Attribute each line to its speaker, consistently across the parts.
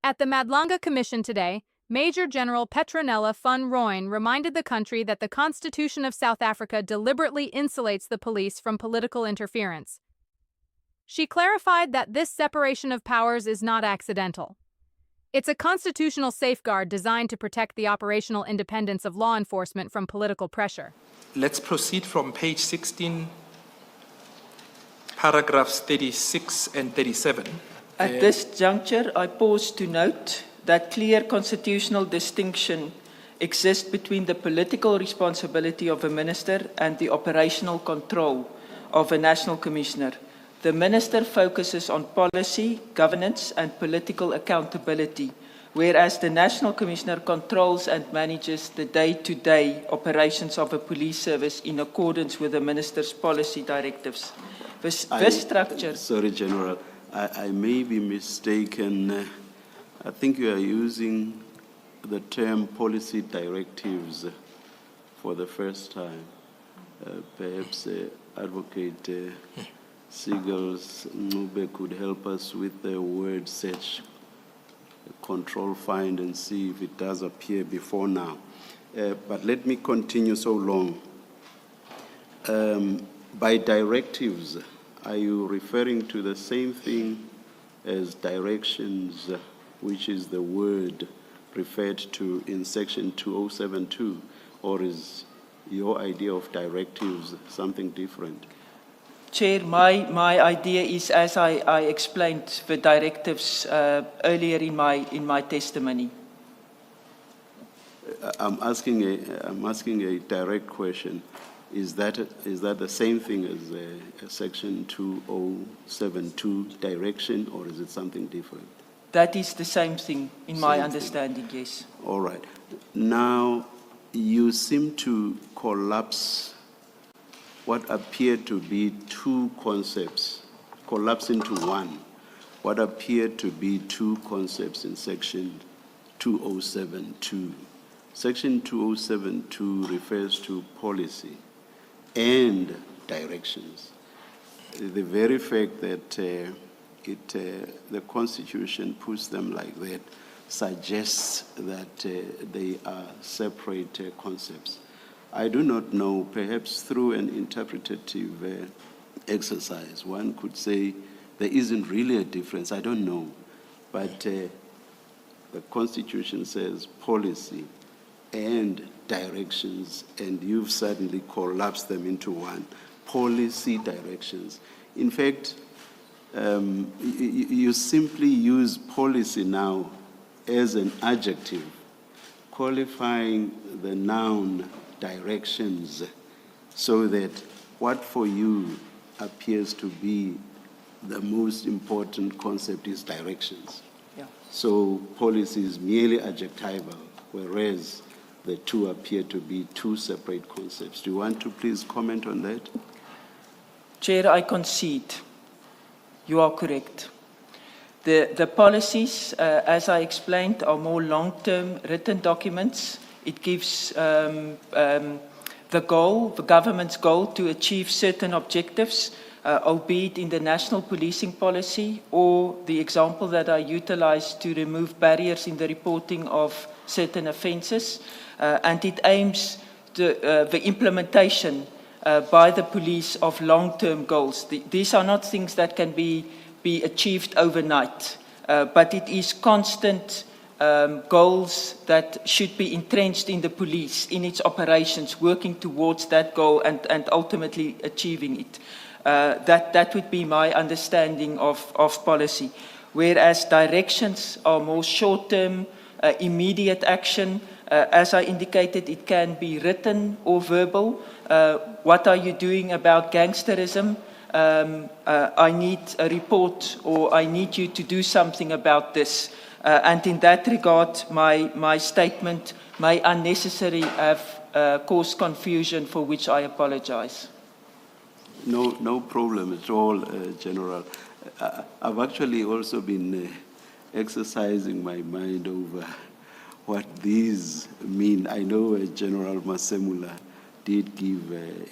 Speaker 1: At the Madlanga Commission today, Major General Petronella van Rooyen reminded the country that the Constitution of South Africa deliberately insulates the police from political interference. She clarified that this separation of powers is not accidental. It's a constitutional safeguard designed to protect the operational independence of law enforcement from political pressure.
Speaker 2: Let's proceed from page 16, paragraphs 36 and 37.
Speaker 3: At this juncture, I pause to note that clear constitutional distinction exists between the political responsibility of a minister and the operational control of a national commissioner. The minister focuses on policy, governance, and political accountability, whereas the national commissioner controls and manages the day-to-day operations of a police service in accordance with the minister's policy directives. This structure...
Speaker 4: Sorry, General, I may be mistaken. I think you are using the term policy directives for the first time. Perhaps Advocate Siegels Ncube could help us with the word search, control, find, and see if it does appear before now. But let me continue so long. By directives, are you referring to the same thing as directions, which is the word referred to in section 2072, or is your idea of directives something different?
Speaker 3: Chair, my idea is, as I explained the directives earlier in my testimony.
Speaker 4: I'm asking a direct question. Is that the same thing as a section 2072 direction, or is it something different?
Speaker 3: That is the same thing, in my understanding, yes.
Speaker 4: All right. Now, you seem to collapse what appear to be two concepts, collapse into one, what appear to be two concepts in section 2072. Section 2072 refers to policy and directions. The very fact that the Constitution puts them like that suggests that they are separate concepts. I do not know, perhaps through an interpretative exercise, one could say there isn't really a difference. I don't know. But the Constitution says policy and directions, and you've suddenly collapsed them into one. Policy directions. In fact, you simply use policy now as an adjective, qualifying the noun directions, so that what for you appears to be the most important concept is directions.
Speaker 3: Yeah.
Speaker 4: So policy is merely adjectival, whereas the two appear to be two separate concepts. Do you want to please comment on that?
Speaker 3: Chair, I concede. You are correct. The policies, as I explained, are more long-term written documents. It gives the government's goal to achieve certain objectives, albeit in the national policing policy, or the example that I utilized to remove barriers in the reporting of certain offences. And it aims the implementation by the police of long-term goals. These are not things that can be achieved overnight, but it is constant goals that should be entrenched in the police, in its operations, working towards that goal and ultimately achieving it. That would be my understanding of policy. Whereas directions are more short-term, immediate action. As I indicated, it can be written or verbal. What are you doing about gangsterism? I need a report, or I need you to do something about this. And in that regard, my statement may unnecessarily have caused confusion, for which I apologize.
Speaker 4: No problem at all, General. I've actually also been exercising my mind over what these mean. I know General Masemula did give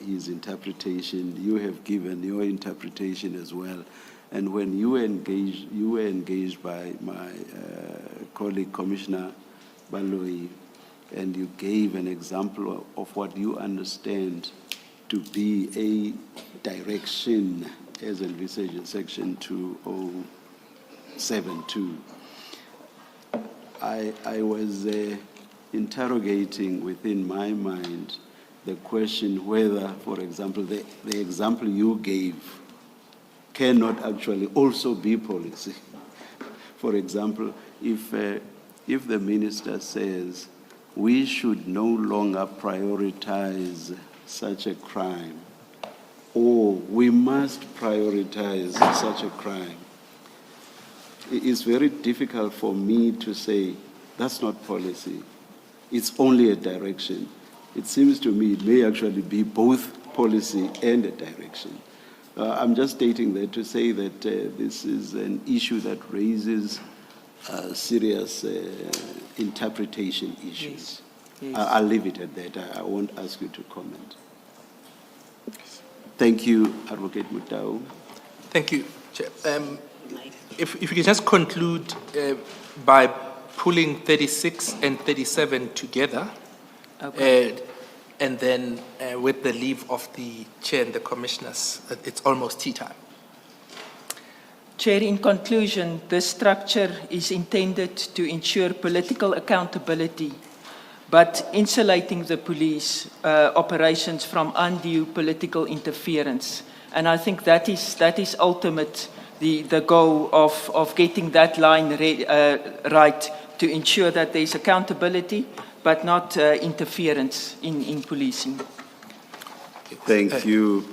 Speaker 4: his interpretation. You have given your interpretation as well. And when you were engaged by my colleague, Commissioner Baloyi, and you gave an example of what you understand to be a direction as envisaged in Section 2072. I was interrogating within my mind the question whether, for example, the example you gave cannot actually also be policy. For example, if the minister says we should no longer prioritize such a crime, or we must prioritize such a crime, it's very difficult for me to say that's not policy. It's only a direction. It seems to me it may actually be both policy and a direction. I'm just stating that to say that this is an issue that raises serious interpretation issues.
Speaker 3: Yes.
Speaker 4: I'll leave it at that. I won't ask you to comment. Thank you, Advocate Mutau.
Speaker 2: Thank you, Chair. If you can just conclude by pulling 36 and 37 together,
Speaker 3: Okay.
Speaker 2: and then with the leave of the Chair and the Commissioners, it's almost tea time.
Speaker 3: Chair, in conclusion, this structure is intended to ensure political accountability, but insulating the police operations from undue political interference. And I think that is ultimate, the goal of getting that line right, to ensure that there is accountability, but not interference in policing.
Speaker 4: Thank you.